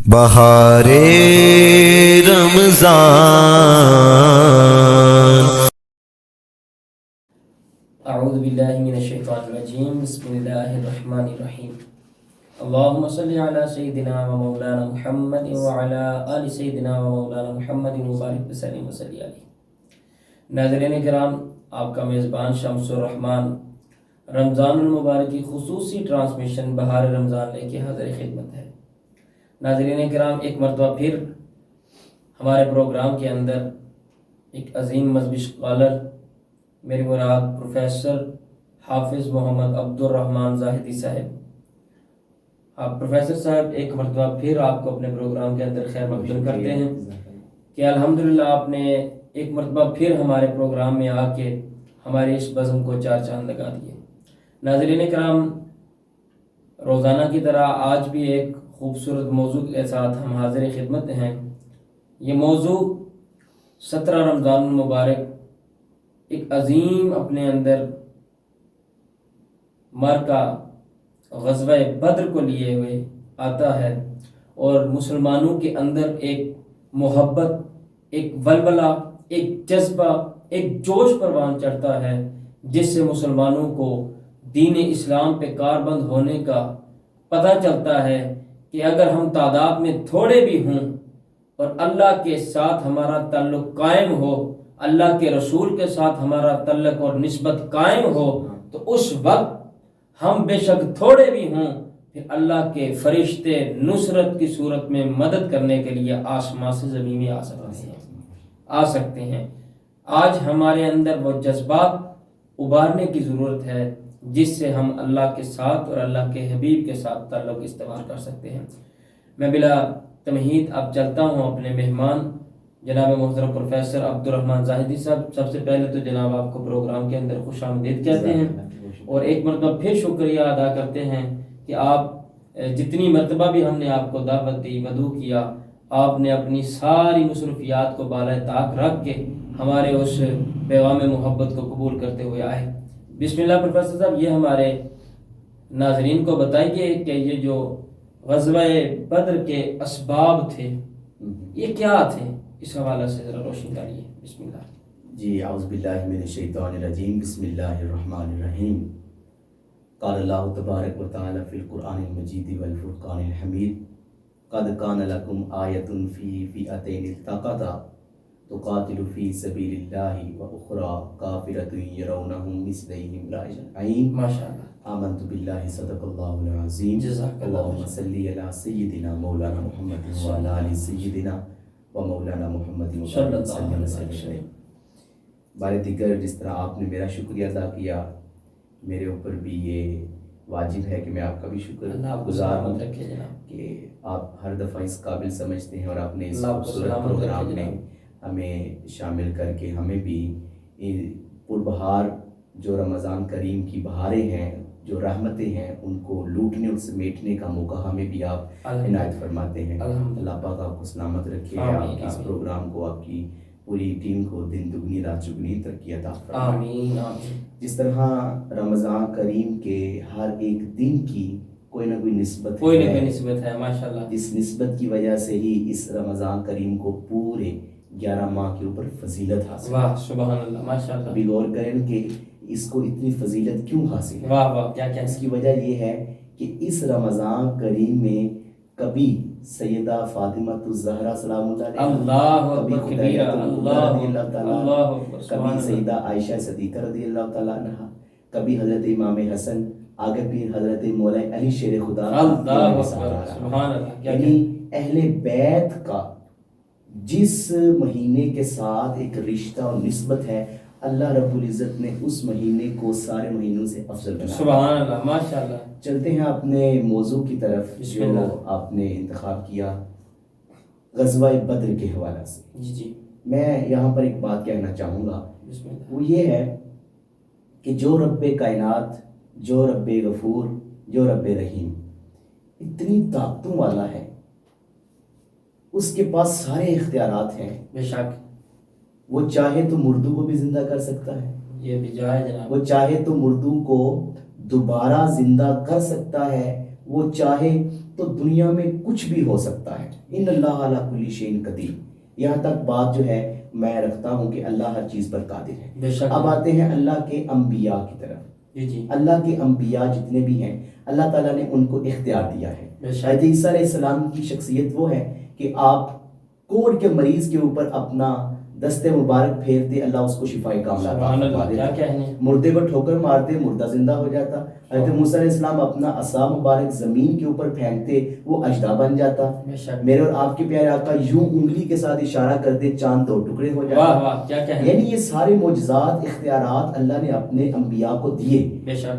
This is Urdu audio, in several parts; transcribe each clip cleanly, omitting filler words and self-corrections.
بہارے رمضان۔ اعوذ باللہ من الشیطان الرجیم، بسم اللہ الرحمن الرحیم۔ اللہم صلی علی سیدنا و مولانا محمد وعلی آل سیدنا و مولانا محمد وبارک وسلم وصلی علیہ۔ ناظرین کرام، آپ کا میزبان شمس الرحمن رمضان المبارک کی خصوصی ٹرانسمیشن بہار رمضان لے کے حاضر خدمت ہے۔ ناظرین کرام، ایک مرتبہ پھر ہمارے پروگرام کے اندر ایک عظیم مذہبی اسکالر، میری مراد پروفیسر حافظ محمد عبدالرحمن زاہدی صاحب، پروفیسر صاحب ایک مرتبہ پھر آپ کو اپنے پروگرام کے اندر خیر مقدم کرتے ہیں کہ الحمدللہ آپ نے ایک مرتبہ پھر ہمارے پروگرام میں آ کے ہمارے اس بزم کو چار چاند لگا دیے۔ ناظرین کرام، روزانہ کی طرح آج بھی ایک خوبصورت موضوع کے ساتھ ہم حاضر خدمت ہیں۔ یہ موضوع 17 رمضان المبارک ایک عظیم اپنے اندر معرکہ غزوہ بدر کو لیے ہوئے آتا ہے، اور مسلمانوں کے اندر ایک محبت، ایک ولولہ، ایک جذبہ، ایک جوش پروان چڑھتا ہے، جس سے مسلمانوں کو دین اسلام پہ کاربند ہونے کا پتہ چلتا ہے کہ اگر ہم تعداد میں تھوڑے بھی ہوں اور اللہ کے ساتھ ہمارا تعلق قائم ہو، اللہ کے رسول کے ساتھ ہمارا تعلق اور نسبت قائم ہو، تو اس وقت ہم بے شک تھوڑے بھی ہوں، پھر اللہ کے فرشتے نصرت کی صورت میں مدد کرنے کے لیے آسمان سے زمین میں آ سکتے ہیں۔ آج ہمارے اندر وہ جذبات ابھارنے کی ضرورت ہے جس سے ہم اللہ کے ساتھ اور اللہ کے حبیب کے ساتھ تعلق استوار کر سکتے ہیں۔ میں بلا تمہید اب چلتا ہوں اپنے مہمان جناب محترم پروفیسر عبدالرحمن زاہدی صاحب۔ سب سے پہلے تو جناب آپ کو پروگرام کے اندر خوش آمدید کہتے ہیں، اور ایک مرتبہ پھر شکریہ ادا کرتے ہیں کہ آپ جتنی مرتبہ بھی ہم نے آپ کو دعوت دی، مدعو کیا، آپ نے اپنی ساری مصروفیات کو بالائے طاق رکھ کے ہمارے اس پیغام محبت کو قبول کرتے ہوئے آئے۔ بسم اللہ پروفیسر صاحب، یہ ہمارے ناظرین کو بتائیے کہ یہ جو غزوہ بدر کے اسباب تھے یہ کیا تھے، اس حوالے سے ذرا روشن کریے۔ بسم اللہ۔ جی، اعوذ باللہ من الشیطان الرجیم، بسم اللہ الرحمن الرحیم۔ قال اللہ تبارک و تعالی فی القرآن المجید والفرقان الحمید، قد کان لکم آیۃ فی فئتین التقطا تقاتل فی سبیل اللہ و اخری کافرۃ یرونہم مثلیہم رأی العین، ماشاءاللہ، آمنت باللہ صدق اللہ العظیم، جزاک اللہ اللہم صلی علی سیدنا مولانا محمد وعلی آل سیدنا و مولانا محمد صلی اللہ صلی علیہ اللہ علیہ وسلم۔ بارے دیگر جس طرح آپ نے میرا شکریہ ادا کیا، میرے اوپر بھی یہ واجب ہے کہ میں آپ کا بھی شکر گزار ہوں کہ آپ ہر دفعہ اس قابل سمجھتے ہیں اور آپ نے اس خوبصورت پروگرام میں ہمیں شامل کر کے ہمیں بھی پربہار جو رمضان کریم کی بہاریں ہیں، جو رحمتیں ہیں، ان کو لوٹنے اور سمیٹنے کا موقع ہمیں بھی آپ عنایت فرماتے ہیں۔ اللہ پاک آپ کو سلامت رکھے، آپ کی اس پروگرام کو، آپ کی پوری ٹیم کو دن دگنی رات چگنی ترقی عطا فرمائے۔ آمین آمین۔ جس طرح رمضان کریم کے ہر ایک دن کی کوئی نہ کوئی نسبت ہے، ماشاءاللہ، اس نسبت کی وجہ سے ہی اس رمضان کریم کو پورے 11 ماہ کے اوپر فضیلت حاصل ہے۔ واہ سبحان اللہ، ماشاءاللہ۔ ابھی غور کریں کہ اس کو اتنی فضیلت کیوں حاصل ہے۔ واہ واہ، کیا کیا اس کی وجہ یہ ہے کہ اس رمضان کریم میں کبھی سیدہ فاطمہ الزہرا سلام اللہ علیہا، اللہ کبھی اکبر خدیجہ کبیرہ، رضی اللہ اللہ تعالیٰ عنہ، اللہ اکبر، کبھی سیدہ عائشہ صدیقہ رضی اللہ تعالیٰ عنہ، کبھی حضرت امام حسن، آگے پھر حضرت مولا علی شیر خدا، اللہ اکبر سبحان اللہ، یعنی اہل بیت کا جس مہینے کے ساتھ ایک رشتہ اور نسبت ہے، اللہ رب العزت نے اس مہینے کو سارے مہینوں سے افضل بنایا۔ سبحان اللہ، ماشاءاللہ۔ چلتے ہیں اپنے موضوع کی طرف بسم جو اللہ۔ آپ نے انتخاب کیا غزوہ بدر کے حوالے سے۔ جی میں یہاں پر ایک بات کہنا چاہوں گا، بسم اللہ۔ وہ یہ ہے کہ جو رب کائنات، جو رب غفور، جو رب رحیم اتنی طاقتوں والا ہے، اس کے پاس سارے اختیارات ہیں۔ بے شک وہ چاہے تو مردوں کو بھی زندہ کر سکتا ہے، یہ بھی جائے جناب، وہ چاہے تو مردوں کو دوبارہ زندہ کر سکتا ہے، وہ چاہے تو دنیا میں کچھ بھی ہو سکتا ہے. ان اللہ علی کل شیء قدیر. یہاں تک بات جو ہے میں رکھتا ہوں کہ اللہ ہر چیز پر قادر ہے. اب آتے ہیں اللہ کے انبیاء کی طرف. اللہ کے انبیاء جتنے بھی ہیں اللہ تعالیٰ نے ان کو اختیار دیا ہے. حضرت عیسیٰ علیہ السلام کی شخصیت وہ ہے کہ آپ کوڑ کے مریض کے اوپر اپنا دست مبارک پھیرتے اللہ اس کو شفا کاملہ عطا فرما دیتا. مردے کو ٹھوکر مارتے مردہ زندہ ہو جاتا. حضرت موسیٰ علیہ السلام اپنا عصا مبارک زمین کے اوپر پھینکتے وہ اژدہا بن جاتا. میرے اور آپ کے پیارے آقا یوں انگلی کے ساتھ اشارہ کرتے چاند 2 ٹکڑے ہو جاتا. یعنی یہ سارے معجزات اختیارات اللہ نے اپنے انبیاء کو دیے.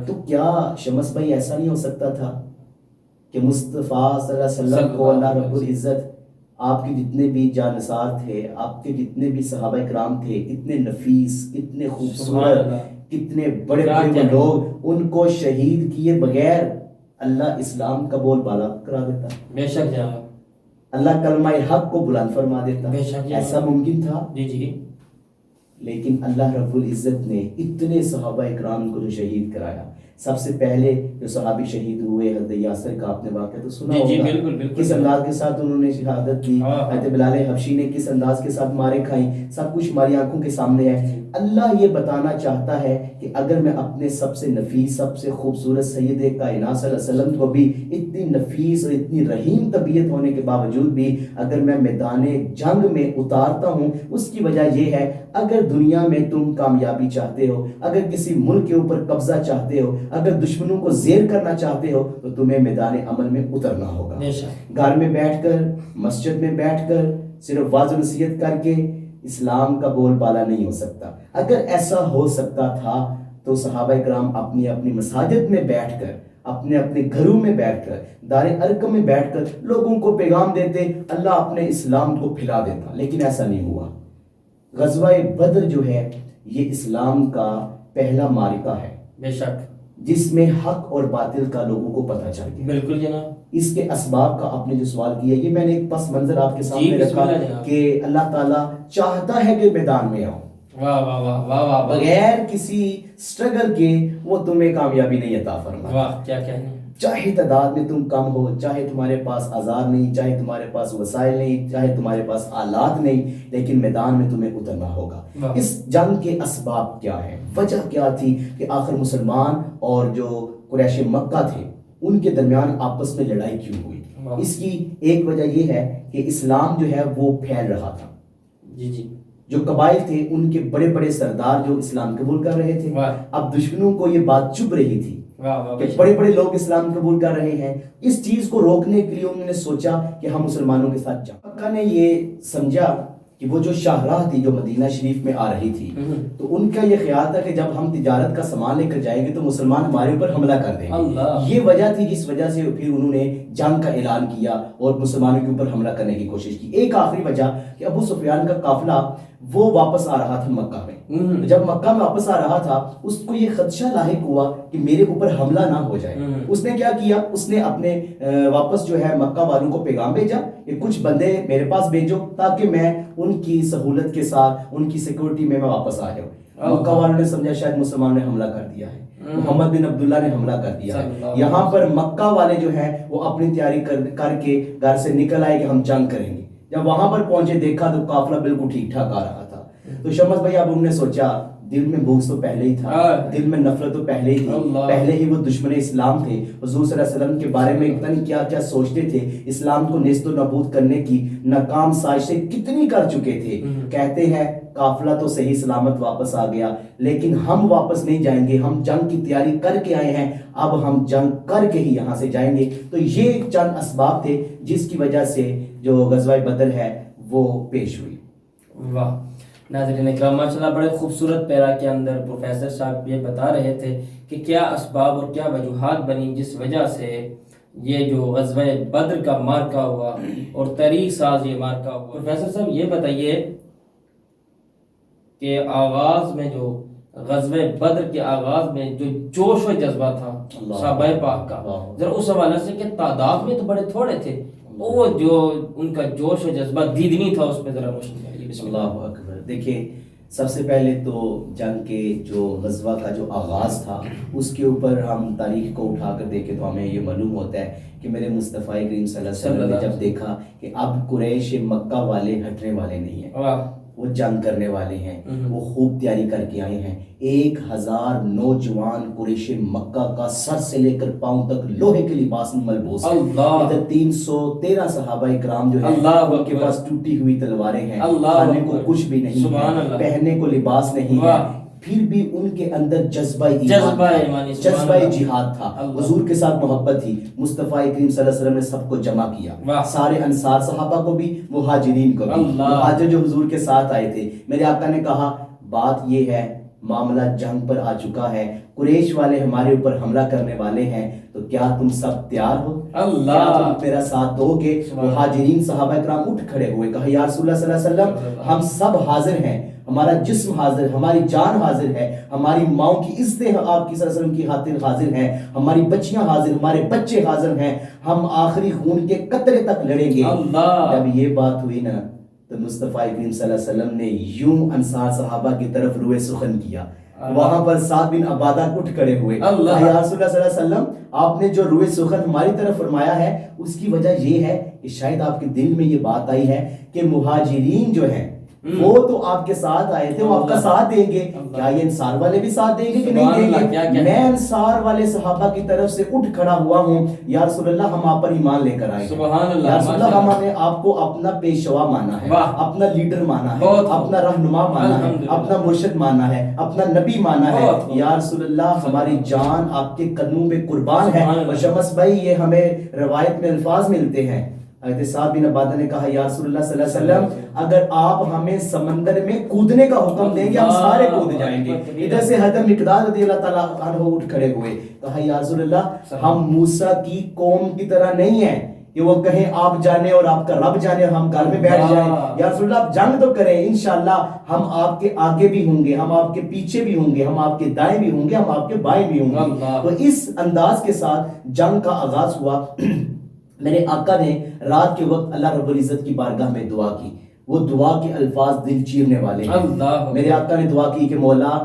تو کیا شمس بھائی ایسا نہیں ہو سکتا تھا کہ مصطفیٰ صلی اللہ علیہ وسلم کو اللہ رب العزت آپ کے جتنے بھی جانثار تھے, آپ کے جتنے بھی صحابہ کرام تھے, اتنے نفیس, اتنے خوبصورت, کتنے بڑے بڑے لوگ, ان کو شہید کیے بغیر اللہ اسلام کا بول بالا کرا دیتا. بے شک جناب. اللہ کلمہ حق کو بلند فرما دیتا. ایسا ممکن تھا؟ جی. لیکن اللہ رب العزت نے اتنے صحابہ اکرام کو جو شہید کرایا. سب سے پہلے جو صحابی شہید ہوئے حضرت یاسر کا آپ نے واقعہ تو سنا ہوگا. کس انداز کے ساتھ انہوں نے شہادت دی. حضرت بلال حبشی نے کس انداز کے ساتھ مارے کھائیں, سب کچھ ہماری آنکھوں کے سامنے ہے. اللہ یہ بتانا چاہتا ہے کہ اگر میں اپنے سب سے نفیس, سب سے خوبصورت سید کائنات صلی اللہ علیہ وسلم کو بھی اتنی نفیس اور اتنی رحیم طبیعت ہونے کے باوجود بھی اگر میں میدان جنگ میں اتارتا ہوں, اس کی وجہ یہ ہے اگر دنیا میں تم کامیابی چاہتے ہو, اگر کسی ملک کے اوپر قبضہ چاہتے ہو, اگر دشمنوں کو زیر کرنا چاہتے ہو تو تمہیں میدان عمل میں اترنا ہوگا. گھر میں بیٹھ کر, مسجد میں بیٹھ کر صرف واعظ و نصیحت کر کے اسلام کا بول بالا نہیں ہو سکتا. اگر ایسا ہو سکتا تھا تو صحابہ کرام اپنی اپنی مساجد میں بیٹھ کر, اپنے اپنے گھروں میں بیٹھ کر, دار ارقم میں بیٹھ کر لوگوں کو پیغام دیتے, اللہ اپنے اسلام کو پھیلا دیتا. لیکن ایسا نہیں ہوا. غزوہ بدر جو ہے یہ اسلام کا پہلا معرکہ ہے. بے شک. جس میں حق اور باطل کا لوگوں کو پتہ چل گیا. بالکل جناب. اس کے اسباب کا آپ نے جو سوال کیا, یہ میں نے ایک پس منظر آپ کے سامنے رکھا کہ اللہ تعالیٰ چاہتا ہے کہ میدان میں آؤ. واہ واہ واہ واہ واہ. بغیر کسی سٹرگل کے وہ تمہیں کامیابی نہیں عطا فرمائے. واہ کیا کہنے. چاہے تعداد میں تم کم ہو, چاہے تمہارے پاس آزار نہیں, چاہے تمہارے پاس وسائل نہیں, چاہے تمہارے پاس آلات نہیں, لیکن میدان میں تمہیں اترنا ہوگا. اس جنگ کے اسباب کیا ہیں, وجہ کیا تھی کہ آخر مسلمان اور جو قریش مکہ تھے ان کے درمیان آپس میں لڑائی کیوں ہوئی. اس کی ایک وجہ یہ ہے کہ اسلام جو ہے وہ پھیل رہا تھا. جی. جو قبائل تھے ان کے بڑے بڑے سردار جو اسلام قبول کر رہے تھے, اب دشمنوں کو یہ بات چبھ رہی تھی کہ بڑے بڑے لوگ اسلام قبول کر رہے ہیں. اس چیز کو روکنے کے لیے انہوں نے سوچا کہ ہم مسلمانوں کے ساتھ جائیں. مکہ نے یہ سمجھا کہ وہ جو شاہراہ تھی جو مدینہ شریف میں آ رہی تھی, تو ان کا یہ خیال تھا کہ جب ہم تجارت کا سامان لے کر جائیں گے تو مسلمان ہمارے اوپر حملہ کر دیں گے. یہ وجہ تھی جس وجہ سے پھر انہوں نے جنگ کا اعلان کیا اور مسلمانوں کے اوپر حملہ کرنے کی کوشش کی. ایک آخری وجہ کہ ابو سفیان کا قافلہ وہ واپس آ رہا تھا مکہ میں. جب مکہ میں واپس آ رہا تھا اس کو یہ خدشہ لاحق ہوا کہ میرے اوپر حملہ نہ ہو جائے. اس نے کیا کیا, اس نے اپنے واپس جو ہے مکہ والوں کو پیغام بھیجا کہ کچھ بندے میرے پاس بھیجو تاکہ میں ان کی سہولت کے ساتھ, ان کی سیکورٹی میں واپس آ جاؤں. مکہ والوں نے سمجھا شاید مسلمان نے حملہ کر دیا ہے, محمد بن عبداللہ نے حملہ کر دیا ہے. یہاں پر مکہ والے جو ہیں وہ اپنی تیاری کر کے گھر سے نکل آئے کہ ہم جنگ کریں گے. جب وہاں پر پہنچے دیکھا تو قافلہ بالکل ٹھیک ٹھاک آ رہا تھا. تو شمس بھائی اب انہوں نے سوچا, دل میں بغض تو پہلے ہی تھا, دل میں نفرت تو پہلے ہی تھی, پہلے ہی وہ دشمن اسلام تھے. حضور صلی اللہ علیہ وسلم کے بارے میں اتنا کیا کیا سوچتے تھے, اسلام کو نیست و نابود کرنے کی ناکام سازشیں کتنی کر چکے تھے. کہتے ہیں قافلہ تو صحیح سلامت واپس آ گیا, لیکن ہم واپس نہیں جائیں گے, ہم جنگ کی تیاری کر کے آئے ہیں, اب ہم جنگ کر کے ہی یہاں سے جائیں گے. تو یہ چند اسباب تھے جس کی وجہ سے جو غزوہ بدر ہے وہ پیش ہوئی. واہ. ناظرین اکرام ماشاءاللہ بڑے خوبصورت پیرا کے اندر پروفیسر صاحب یہ بتا رہے تھے کہ کیا اسباب اور کیا وجوہات بنی جس وجہ سے یہ جو غزوہ بدر کا مارکہ ہوا اور تاریخ ساز یہ مارکہ ہوا. پروفیسر صاحب یہ بتائیے کہ آغاز میں جو غزوہ بدر کے آغاز میں جو جوش و جذبہ تھا صحابہ پاک کا, ذرا اس حوالے سے کہ تعداد میں تو بڑے تھوڑے تھے, وہ جو ان کا جوش و جذبہ دیدنی تھا اس پہ ذرا روشنی ڈالیے. بسم اللہ اکبر. دیکھیں سب سے پہلے تو جنگ کے جو غزوہ کا جو آغاز تھا اس کے اوپر ہم تاریخ کو اٹھا کر دیکھیں تو ہمیں یہ معلوم ہوتا ہے کہ میرے مصطفیٰ کریم صلی اللہ علیہ وسلم نے جب دیکھا کہ اب قریش مکہ والے ہٹنے والے نہیں ہیں، وہ جنگ کرنے والے ہیں، وہ خوب تیاری کر کے آئے ہیں، 1000 نوجوان قریش مکہ کا سر سے لے کر پاؤں تک لوہے کے لباس میں ملبوس ہیں، ادھر 313 صحابہ اکرام جو ہیں ان کے پاس ٹوٹی ہوئی تلواریں ہیں، کھانے کو کچھ بھی نہیں ہے، پہننے کو لباس نہیں ہے، پھر بھی ان کے اندر جذبہ ایمان، جذبہ جہاد تھا، حضور کے ساتھ محبت تھی۔ مصطفیٰ کریم صلی اللہ علیہ وسلم نے سب کو جمع کیا، سارے انصار صحابہ کو بھی، مہاجرین کو بھی، مہاجر جو حضور کے ساتھ آئے تھے۔ میرے آقا نے کہا بات یہ ہے، معاملہ جنگ پر آ چکا ہے، قریش والے ہمارے اوپر حملہ کرنے والے ہیں، تو کیا تم سب تیار ہو؟ کیا تم میرا ساتھ دو گے؟ مہاجرین صحابہ اکرام اٹھ کھڑے ہوئے، کہا یا رسول اللہ صلی اللہ علیہ وسلم ہم سب حاضر ہیں، ہمارا جسم حاضر، ہماری جان حاضر ہے، ہماری ماؤں کی عزتیں آپ کی صلی اللہ علیہ وسلم کی خاطر حاضر ہیں، ہماری بچیاں حاضر، ہمارے بچے حاضر ہیں، ہم آخری خون کے قطرے تک لڑیں گے۔ جب یہ بات ہوئی نا تو مصطفیٰ کریم صلی اللہ علیہ وسلم نے یوں انصار صحابہ کی طرف روئے سخن کیا، وہاں پر سعد بن عبادہ اٹھ کھڑے ہوئے، یا رسول اللہ صلی اللہ علیہ وسلم آپ نے جو روئے سخن ہماری طرف فرمایا ہے اس کی وجہ یہ ہے کہ شاید آپ کے دل میں یہ بات آئی ہے کہ مہاجرین جو ہیں وہ تو آپ کے ساتھ آئے تھے، وہ آپ کا ساتھ دیں گے، کیا یہ انصار والے بھی ساتھ دیں گے کہ نہیں دیں گے؟ میں انصار والے صحابہ کی طرف سے اٹھ کھڑا ہوا ہوں، یا رسول اللہ ہم آپ پر ایمان لے کر آئے ہیں، یا رسول اللہ ہم نے آپ کو اپنا پیشوا مانا ہے، اپنا لیڈر مانا ہے، اپنا رہنما مانا ہے، اپنا مرشد مانا ہے، اپنا نبی مانا ہے، یا رسول اللہ ہماری جان آپ کے قدموں پہ قربان ہے۔ اور شمس بھائی یہ ہمیں روایت میں الفاظ ملتے ہیں، حضرت سعد بن عبادہ نے کہا یا رسول اللہ صلی اللہ علیہ وسلم اگر آپ ہمیں سمندر میں کودنے کا حکم دیں گے ہم سارے کود جائیں گے۔ ادھر سے حضرت مقداد رضی اللہ تعالیٰ عنہ اٹھ کھڑے ہوئے، کہا یا رسول اللہ ہم موسیٰ کی قوم کی طرح نہیں ہیں کہ وہ کہیں آپ جانے اور آپ کا رب جانے اور ہم گھر میں بیٹھ جائیں، یا رسول اللہ آپ جنگ تو کریں، انشاءاللہ ہم آپ کے آگے بھی ہوں گے، ہم آپ کے پیچھے بھی ہوں گے، ہم آپ کے دائیں بھی ہوں گے، ہم آپ کے بائیں بھی ہوں گے۔ تو اس انداز کے ساتھ جنگ کا آغاز ہوا۔ میرے آقا نے رات کے وقت اللہ رب العزت کی بارگاہ میں دعا کی، وہ دعا کے الفاظ دل چیرنے والے ہیں۔ میرے آقا نے دعا کی کہ مولا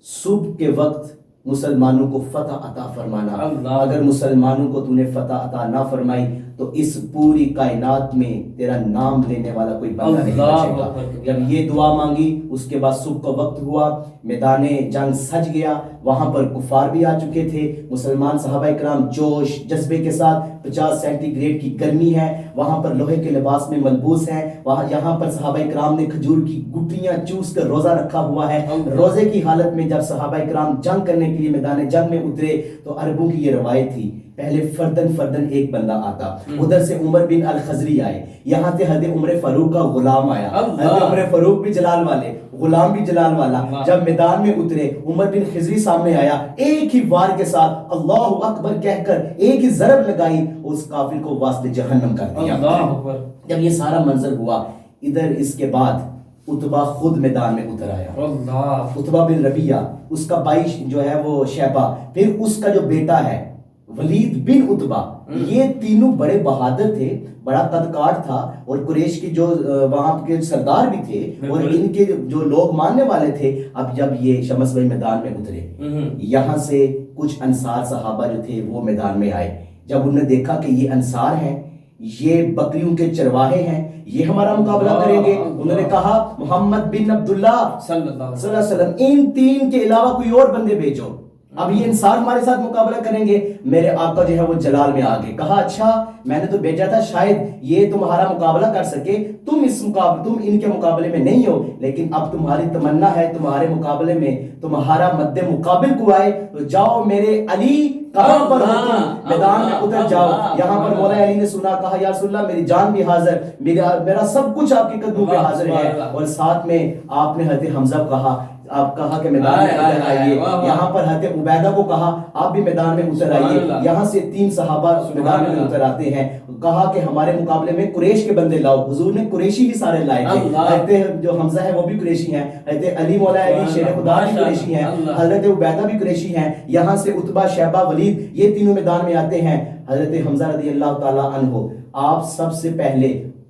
صبح کے وقت مسلمانوں کو فتح عطا فرمانا، اگر مسلمانوں کو تو نے فتح عطا نہ فرمائی تو اس پوری کائنات میں تیرا نام لینے والا کوئی بندہ نہیں بچے گا۔ جب یہ دعا مانگی اس کے بعد صبح کا وقت ہوا، میدان جنگ سج گیا، وہاں پر کفار بھی آ چکے تھے، مسلمان صحابہ اکرام جوش جذبے کے ساتھ، 50 سینٹی گریڈ کی گرمی ہے، وہاں پر لوہے کے لباس میں ملبوس ہیں، یہاں پر صحابہ اکرام نے کھجور کی گٹلیاں چوس کر روزہ رکھا ہوا ہے۔ روزے کی حالت میں جب صحابہ اکرام جنگ کرنے کے لیے میدان جنگ میں اترے تو عربوں کی یہ روایت تھی پہلے فردن ایک بندہ آتا، ادھر سے عمر بن الخزری آئے، یہاں سے حضرت عمر فاروق کا غلام آیا، حضرت عمر فاروق بھی جلال والے، غلام بھی جلال والا، جب میدان میں اترے عمر بن خزری سامنے آیا، ایک ہی وار کے ساتھ اللہ اکبر کہہ کر ایک ہی ضرب لگائی، اس کافر کو واسطے جہنم کر دیا۔ جب یہ سارا منظر ہوا، ادھر اس کے بعد عتبہ خود میدان میں اتر آیا، عتبہ بن ربیعہ، اس کا بھائی جو ہے وہ شیبہ، پھر اس کا جو بیٹا ہے ولید بن عتبہ، یہ تینوں بڑے بہادر تھے، بڑا قد کاٹ تھا، اور قریش کی جو وہاں کے سردار بھی تھے اور ان کے جو لوگ ماننے والے تھے۔ اب جب یہ شمس بھائی میدان میں اترے، یہاں سے کچھ انصار صحابہ جو تھے وہ میدان میں آئے، جب انہوں نے دیکھا کہ یہ انصار ہیں، یہ بکریوں کے چرواہے ہیں، یہ ہمارا مقابلہ کریں گے، انہوں نے کہا محمد بن عبداللہ صلی اللہ علیہ وسلم ان تین کے علاوہ کوئی اور بندے بھیجو، اب یہ انصار ہمارے ساتھ مقابلہ کریں گے۔ میرے آقا جو ہے وہ جلال میں آگے کہا اچھا میں نے تو بھیجا تھا شاید یہ تمہارا مقابلہ کر سکے، تم ان کے مقابلے میں نہیں ہو، لیکن اب تمہاری تمنا ہے تمہارے مقابلے میں تمہارا مد مقابل کو آئے، تو جاؤ میرے علی کہاں پر ہو تم، میدان میں اتر جاؤ۔ یہاں پر مولا علی نے سنا، کہا یا رسول اللہ میری جان بھی حاضر، میرا سب کچھ آپ کے قدموں پہ حاضر ہے، اور ساتھ میں آپ نے حضرت حمزہ کو کہا، آپ کہا کہ میدان میں اتر آئیے، یہاں پر حضرت عبیدہ کو کہا آپ بھی میدان میں اتر آئیے، یہاں سے 3 صحابہ میدان میں اتر آتے ہیں، کہا کہ ہمارے مقابلے میں قریش کے بندے لاؤ، حضور نے قریشی بھی سارے لائے تھے، حضرت جو حمزہ ہے وہ بھی قریشی ہیں، حضرت علی مولا علی شیر خدا بھی قریشی ہیں، حضرت عبیدہ بھی قریشی ہیں، یہاں سے عتبہ شیبہ ولید یہ تینوں میدان میں آتے ہیں۔ حضرت حمزہ رضی اللہ تعالی عنہ آپ سب سے پہلے